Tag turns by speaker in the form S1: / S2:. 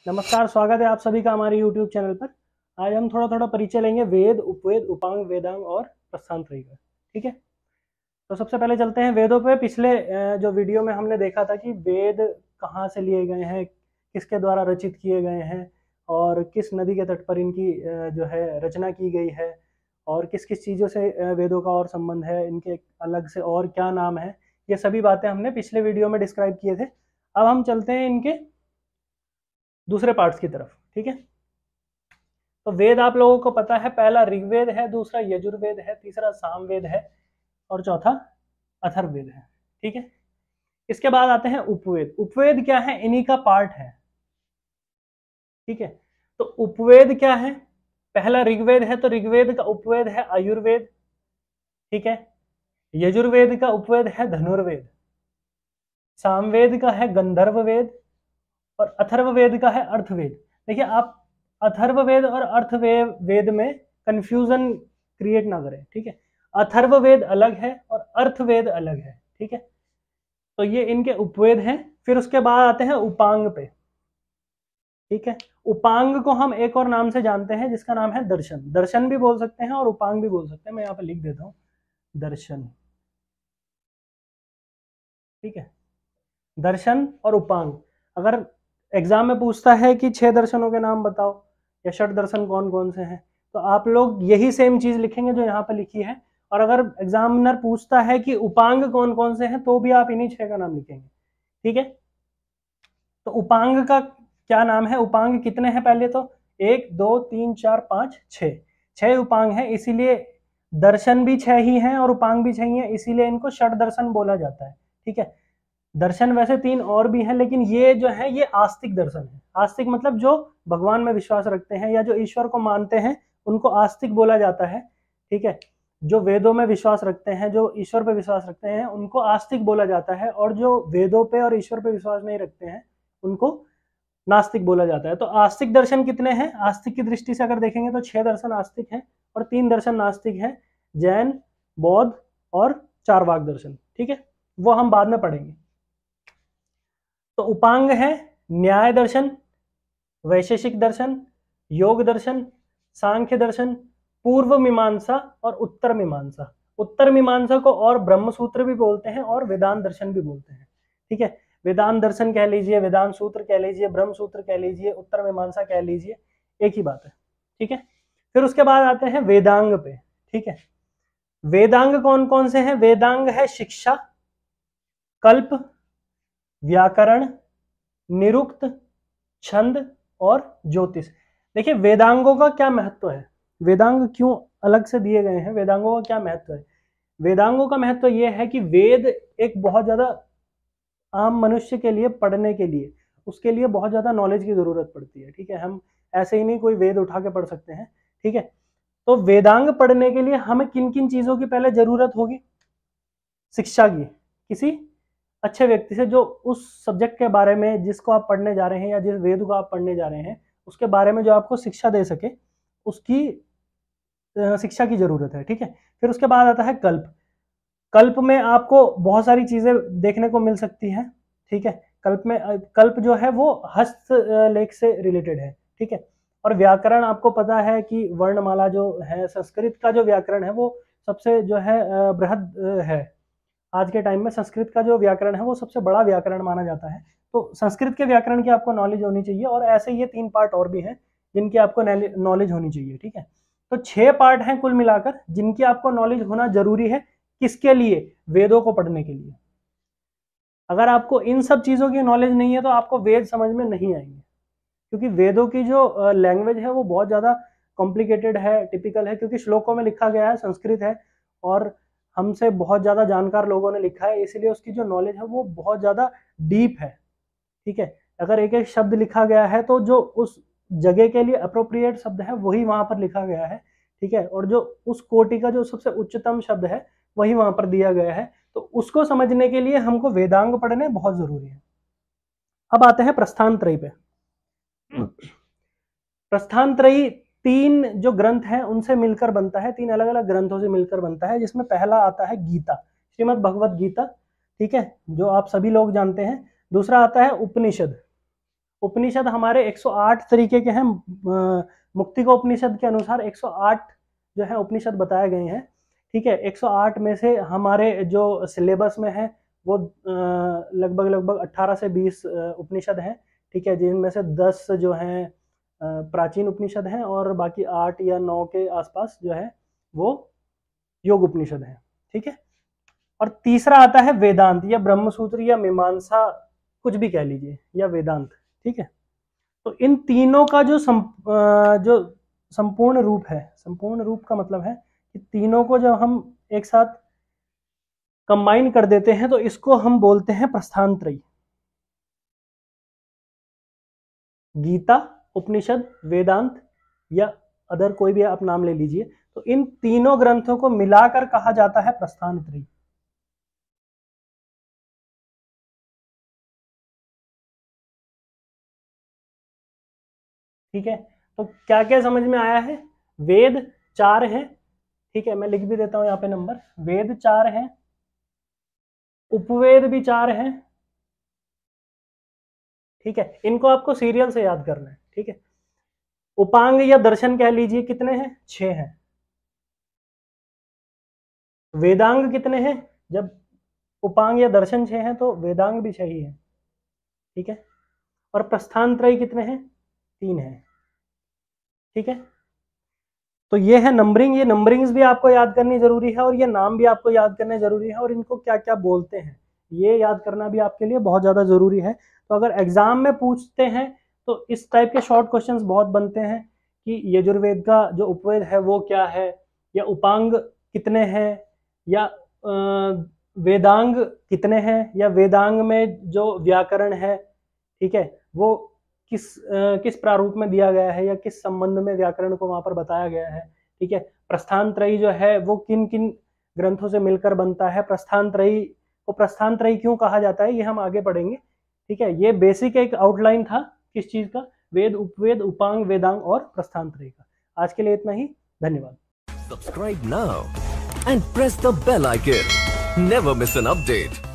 S1: नमस्कार, स्वागत है आप सभी का हमारे YouTube चैनल पर। आज हम थोड़ा परिचय लेंगे वेद, उपवेद, उपांग, वेदांग और प्रस्थानत्रयी का। ठीक है, तो सबसे पहले चलते हैं वेदों पे। पिछले जो वीडियो में हमने देखा था कि वेद कहाँ से लिए गए हैं, किसके द्वारा रचित किए गए हैं और किस नदी के तट पर इनकी जो है रचना की गई है और किस किस चीज़ों से वेदों का और संबंध है, इनके अलग से और क्या नाम है। ये सभी बातें हमने पिछले वीडियो में डिस्क्राइब किए थे। अब हम चलते हैं इनके दूसरे पार्ट्स की तरफ। ठीक है, तो वेद आप लोगों को पता है, पहला ऋग्वेद है, दूसरा यजुर्वेद है, तीसरा सामवेद है और चौथा अथर्ववेद है। ठीक है, इसके बाद आते हैं उपवेद। उपवेद क्या है? इन्हीं का पार्ट है। ठीक है, तो उपवेद क्या है? पहला ऋग्वेद है तो ऋग्वेद का उपवेद है आयुर्वेद। ठीक है, यजुर्वेद का उपवेद है धनुर्वेद, सामवेद का है गंधर्ववेद और अथर्ववेद का है अर्थवेद। देखिए, आप अथर्ववेद और अर्थवेद में कंफ्यूजन क्रिएट ना करें। ठीक है, अथर्ववेद अलग है और अर्थवेद अलग है। ठीक है, तो ये इनके उपवेद हैं। फिर उसके बाद आते हैं उपांग पे। ठीक है, उपांग को हम एक और नाम से जानते हैं जिसका नाम है दर्शन। दर्शन भी बोल सकते हैं और उपांग भी बोल सकते हैं। मैं यहाँ पे लिख देता हूँ दर्शन। ठीक है, दर्शन और उपांग। अगर एग्जाम में पूछता है कि 6 दर्शनों के नाम बताओ या षट दर्शन कौन कौन से हैं, तो आप लोग यही सेम चीज लिखेंगे जो यहाँ पे लिखी है। और अगर एग्जामिनर पूछता है कि उपांग कौन कौन से हैं, तो भी आप इन्हीं 6 का नाम लिखेंगे। ठीक है, तो उपांग का क्या नाम है? उपांग कितने हैं? पहले तो 1 2 3 4 5 6, 6 उपांग हैं। इसीलिए दर्शन भी 6 ही हैं और उपांग भी 6 ही हैं, इसीलिए इनको षट दर्शन बोला जाता है। ठीक है, दर्शन वैसे 3 और भी हैं, लेकिन ये जो है ये आस्तिक दर्शन है। आस्तिक मतलब जो भगवान में विश्वास रखते हैं या जो ईश्वर को मानते हैं, उनको आस्तिक बोला जाता है। ठीक है, जो वेदों में विश्वास रखते हैं, जो ईश्वर पे विश्वास रखते हैं, उनको आस्तिक बोला जाता है। और जो वेदों पे और ईश्वर पे विश्वास नहीं रखते हैं, उनको नास्तिक बोला जाता है। तो आस्तिक दर्शन कितने हैं? आस्तिक की दृष्टि से अगर देखेंगे तो 6 दर्शन आस्तिक हैं और 3 दर्शन नास्तिक हैं, जैन, बौद्ध और चारवाक दर्शन। ठीक है, वो हम बाद में पढ़ेंगे। तो उपांग है न्याय दर्शन, वैशेषिक दर्शन, योग दर्शन, सांख्य दर्शन, पूर्व मीमांसा और उत्तर मीमांसा। उत्तर मीमांसा को और ब्रह्म सूत्र भी बोलते हैं और वेदांत दर्शन भी बोलते हैं। ठीक है, वेदांत दर्शन कह लीजिए, वेदांत सूत्र कह लीजिए, ब्रह्म सूत्र कह लीजिए, उत्तर मीमांसा कह लीजिए, एक ही बात है। ठीक है, फिर उसके बाद आते हैं वेदांग पे। ठीक है, वेदांग कौन कौन से हैं? वेदांग है शिक्षा, कल्प, व्याकरण, निरुक्त, छंद और ज्योतिष। देखिए, वेदांगों का क्या महत्व है, वेदांग क्यों अलग से दिए गए हैं, वेदांगों का क्या महत्व है? वेदांगों का महत्व यह है कि वेद एक बहुत ज्यादा आम मनुष्य के लिए पढ़ने के लिए, उसके लिए बहुत ज्यादा नॉलेज की जरूरत पड़ती है। ठीक है, हम ऐसे ही नहीं कोई वेद उठा के पढ़ सकते हैं। ठीक है, तो वेदांग पढ़ने के लिए हमें किन किन चीजों की पहले जरूरत होगी? शिक्षा की, किसी अच्छे व्यक्ति से जो उस सब्जेक्ट के बारे में, जिसको आप पढ़ने जा रहे हैं या जिस वेद को आप पढ़ने जा रहे हैं, उसके बारे में जो आपको शिक्षा दे सके, उसकी शिक्षा की जरूरत है। ठीक है, फिर उसके बाद आता है कल्प। कल्प में आपको बहुत सारी चीजें देखने को मिल सकती हैं। ठीक है, कल्प जो है वो हस्तलेख से रिलेटेड है। ठीक है, और व्याकरण आपको पता है कि वर्णमाला जो है, संस्कृत का जो व्याकरण है वो सबसे जो है बृहद है। आज के टाइम में संस्कृत का जो व्याकरण है वो सबसे बड़ा व्याकरण माना जाता है। तो संस्कृत के व्याकरण की आपको नॉलेज होनी चाहिए और ऐसे ये 3 पार्ट और भी हैं जिनकी आपको नॉलेज होनी चाहिए। ठीक है, तो 6 पार्ट हैं कुल मिलाकर जिनकी आपको नॉलेज होना जरूरी है। किसके लिए? वेदों को पढ़ने के लिए। अगर आपको इन सब चीजों की नॉलेज नहीं है तो आपको वेद समझ में नहीं आएंगे, क्योंकि वेदों की जो लैंग्वेज है वो बहुत ज्यादा कॉम्प्लिकेटेड है, टिपिकल है, क्योंकि श्लोकों में लिखा गया है, संस्कृत है और हमसे बहुत ज्यादा जानकार लोगों ने लिखा है, इसलिए उसकी जो नॉलेज है वो बहुत ज्यादा डीप है। ठीक है, अगर एक एक शब्द लिखा गया है तो जो उस जगह के लिए अप्रोप्रिएट शब्द है वही वहां पर लिखा गया है। ठीक है, और जो उस कोटि का जो सबसे उच्चतम शब्द है वही वहां पर दिया गया है। तो उसको समझने के लिए हमको वेदांग पढ़ने बहुत जरूरी है। अब आते हैं प्रस्थान त्रयी पे। प्रस्थान त्रयी 3 जो ग्रंथ हैं उनसे मिलकर बनता है, 3 अलग अलग ग्रंथों से मिलकर बनता है, जिसमें पहला आता है गीता, श्रीमद् भगवत गीता। ठीक है, जो आप सभी लोग जानते हैं। दूसरा आता है उपनिषद, उपनिषद हमारे 108 तरीके के हैं। मुक्तिका उपनिषद के अनुसार 108 जो है उपनिषद बताए गए हैं। ठीक है, 108 में से हमारे जो सिलेबस में है वो लगभग 18 से 20 उपनिषद हैं। ठीक है, जिनमें से 10 जो हैं प्राचीन उपनिषद हैं और बाकी 8 या 9 के आसपास जो है वो योग उपनिषद हैं। ठीक है, और तीसरा आता है वेदांत या ब्रह्मसूत्र या मीमांसा, कुछ भी कह लीजिए, या वेदांत। ठीक है, तो इन तीनों का जो संपूर्ण रूप है, संपूर्ण रूप का मतलब है कि तीनों को जब हम एक साथ कंबाइन कर देते हैं तो इसको हम बोलते हैं प्रस्थान त्रयी। गीता, उपनिषद, वेदांत या अदर कोई भी आप नाम ले लीजिए, तो इन तीनों ग्रंथों को मिलाकर कहा जाता है प्रस्थान त्रयी। ठीक है, तो क्या क्या समझ में आया है? वेद 4 हैं। ठीक है, मैं लिख भी देता हूं यहाँ पे नंबर। वेद 4 हैं, उपवेद भी 4 हैं। ठीक है, इनको आपको सीरियल से याद करना है। ठीक है, उपांग या दर्शन कह लीजिए कितने हैं? 6 हैं। वेदांग कितने हैं? जब उपांग या दर्शन 6 हैं तो वेदांग भी 6 ही है। ठीक है, और प्रस्थान त्रयी कितने हैं? 3 हैं। ठीक है, तो ये है नंबरिंग। ये नंबरिंग्स भी आपको याद करनी जरूरी है और ये नाम भी आपको याद करने जरूरी है और इनको क्या क्या बोलते हैं ये याद करना भी आपके लिए बहुत ज़्यादा ज़रूरी है। तो अगर एग्जाम में पूछते हैं तो इस टाइप के शॉर्ट क्वेश्चंस बहुत बनते हैं कि यजुर्वेद का जो उपवेद है वो क्या है, या उपांग कितने हैं, या वेदांग कितने हैं, या वेदांग में जो व्याकरण है, ठीक है, वो किस प्रारूप में दिया गया है या किस संबंध में व्याकरण को वहां पर बताया गया है। ठीक है, प्रस्थान त्रयी जो है वो किन किन ग्रंथों से मिलकर बनता है, प्रस्थान त्रयी को प्रस्थान त्रयी क्यों कहा जाता है, ये हम आगे पढ़ेंगे। ठीक है, ये बेसिक एक आउटलाइन था किस चीज का? वेद, उपवेद, उपांग, वेदांग और प्रस्थान त्रयी का। आज के लिए इतना ही, धन्यवाद।
S2: Subscribe now and press the bell icon. Never miss an update.